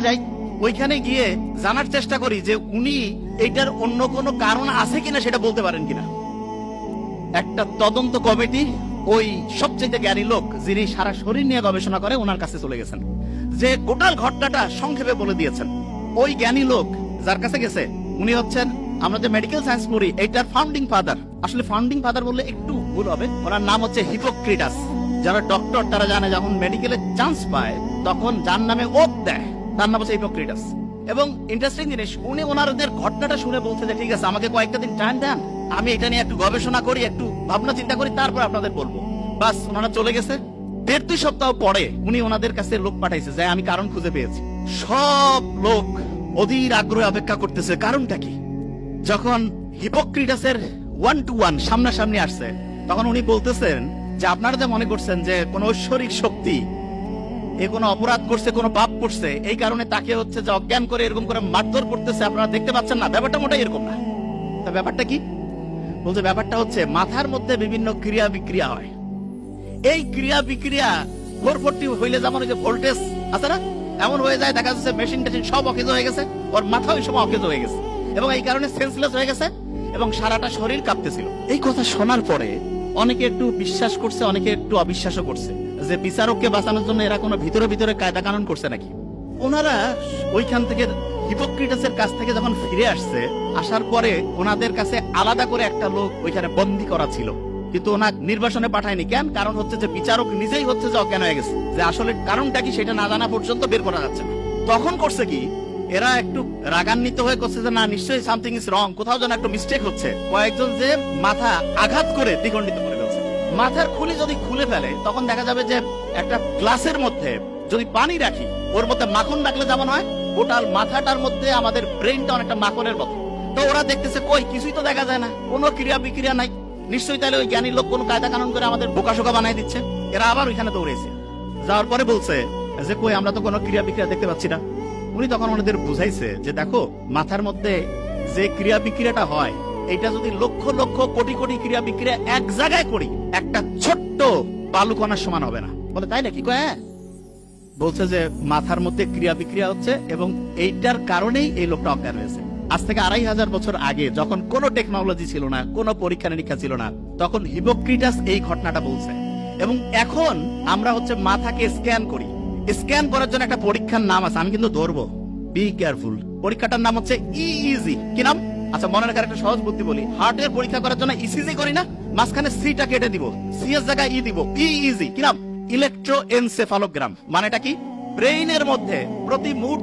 যাই, ওইখানে গিয়ে জানার চেষ্টা করি যে উনি এটার অন্য কোনো কারণ আছে কিনা সেটা বলতে পারেন কিনা। একটা তদন্ত কমিটি ওই সবচেয়ে জ্ঞানী লোক যিনি সারা শরীর নিয়ে গবেষণা করে ওনার কাছে চলে গেছেন, যে গোটাল ঘটনাটা সংক্ষেপে বলে দিয়েছেন। ওই জ্ঞানী লোক যার কাছে গেছে উনি হচ্ছেন, আমরা যে মেডিকেল সায়েন্স পড়ি এইটার ফাউন্ডিং ফাদার। আসলে ফাউন্ডিং ফাদার বললে একটু ভুল হবে, ওনার নাম হচ্ছে হিপোক্রেটাস। যারা ডক্টর তারা জানে যখন মেডিকেলে চান্স পায় তখন যার নামে ওত দেয় তার নাম হচ্ছে হিপোক্রেটাস। এবং ইন্টারেস্টিং জিনিস, উনি ওনাদের ঘটনাটা শুনে বলছে যে ঠিক আছে আমাকে কয়েকটা দিন টাইম দেন, আমি এটা নিয়ে একটু গবেষণা করি, একটু ভাবনা চিন্তা করি, তারপর আপনাদের বলবো। বাস ওনারা চলে গেছে। 1.5-2 সপ্তাহ পরে উনি ওনাদের কাছে লোক পাঠাইছে যে আমি কারণ খুঁজে পেয়েছি। সব লোক অধীর আগ্রহে অপেক্ষা করতেছে কারণটা কি। যখন হিপোক্রেটাসের 1-to-1 সামনাসামনি আসছে তখন উনি বলতেছেন যে আপনারা যে মনে করছেন যে কোন ঐশ্বরিক শক্তি এ কোনো অপরাধ করছে, কোনো পাপ করছে, এই কারণে তাকে হচ্ছে যে অজ্ঞান করে এরকম করে মারধর করতেছে, আপনারা দেখতে পাচ্ছেন না, ব্যাপারটা মোটেই এরকম না। তা ব্যাপারটা কি বলছে, ব্যাপারটা হচ্ছে মাথার মধ্যে বিভিন্ন ক্রিয়া বিক্রিয়া হয়। এই ক্রিয়া বিক্রিয়া 440 হইলে যেমন যে ভোল্টেজ আছে না, এমন হয়ে যায়, দেখা যাচ্ছে মেশিন টেশিন সব অকেজ হয়ে গেছে, ওর মাথা ওই সময় অকেজ হয়ে গেছে এবং এই কারণে সেন্সলেস হয়ে গেছে এবং সারাটা শরীর কাঁপতেছিল। এই কথা শোনার পরে অনেকে একটু বিশ্বাস করছে, অনেকে একটু অবিশ্বাসও করছে যে বিচারককে বাঁচানোর জন্য এরা কোনো ভিতরে ভিতরে কায়দা কানুন করছে নাকি। ওনারা ওইখান থেকে হিপোক্রেটাসের কাছ থেকে যখন ফিরে আসছে, আসার পরে ওনাদের কাছে আলাদা করে একটা লোক ওইখানে বন্দী করা ছিল, কিন্তু ওনার নির্বাসনে পাঠায়নি। কেন? কারণ হচ্ছে যে বিচারক নিজেই হচ্ছে যে অজ্ঞান হয়ে গেছে, যে আসলে কারণটা কি সেটা না জানা পর্যন্ত বের করা যাচ্ছে না। তখন করছে কি, এরা একটু রাগান্বিত হয়ে করছে যে না নিশ্চয়ই সামথিং ইজ রং, কোথাও যেন একটা মিস্টেক হচ্ছে। কয়েকজন যে মাথা আঘাত করে দ্বিখণ্ডিত করে ফেলছে। মাথার খুলি যদি খুলে ফেলে তখন দেখা যাবে যে একটা গ্লাসের মধ্যে যদি পানি রাখি, ওর মধ্যে মাখন রাখলে যেমন হয়, গোটাল মাথাটার মধ্যে আমাদের ব্রেনটা অনেকটা মাখনের মতো। তো ওরা দেখতেছে কই কিছুই তো দেখা যায় না, কোনো ক্রিয়া বিক্রিয়া নাই, নিশ্চয়ই তাহলে ওই জ্ঞানী লোক কোনো কায়দা কানুন করে আমাদের বোকাশোকা বানাই দিচ্ছে। এরা আবার ওইখানে দৌড়েছে, যাওয়ার পরে বলছে যে কই আমরা তো কোনো ক্রিয়া বিক্রিয়া দেখতে পাচ্ছি না। উনি তখন ওনাদের বুঝাইছে যে দেখো মাথার মধ্যে যে ক্রিয়া বিক্রিয়াটা হয়, এটা যদি লক্ষ লক্ষ কোটি কোটি ক্রিয়া বিক্রিয়া এক জায়গায় করি, একটা ছোট্ট বালুকণার সমান হবে না। বলে তাই নাকি? হ্যাঁ। বলছে যে মাথার মধ্যে ক্রিয়া বিক্রিয়া হচ্ছে এবং এইটার কারণেই এই লোকটা অজ্ঞান হয়েছে। আজ থেকে 2500 বছর আগে যখন কোনো টেকনোলজি ছিল না, কোনো পরীক্ষা নিরীক্ষা ছিল না, তখন হিপোক্রেটাস এই ঘটনাটা বলছে। এবং এখন আমরা হচ্ছে মাথাকে স্ক্যান করি, স্ক্যান করার জন্য একটা পরীক্ষার নাম আছে, আমি কিন্তু ধরবো, বি কেয়ারফুল। পরীক্ষাটার নাম হচ্ছে ইইজি। কি নাম? আচ্ছা মনে রাখার একটা সহজ বুদ্ধি বলি, হার্টের পরীক্ষা করার জন্য ইসিজি করি না, মাঝখানে সিটা কেটে দিব, সি এর জায়গায় ই দিব, ইইজি। কি নাম? ইলেকট্রোএনসেফালোগ্রাম। মানেটা কি? ব্রেইনের মধ্যে প্রতি মুহূর্তে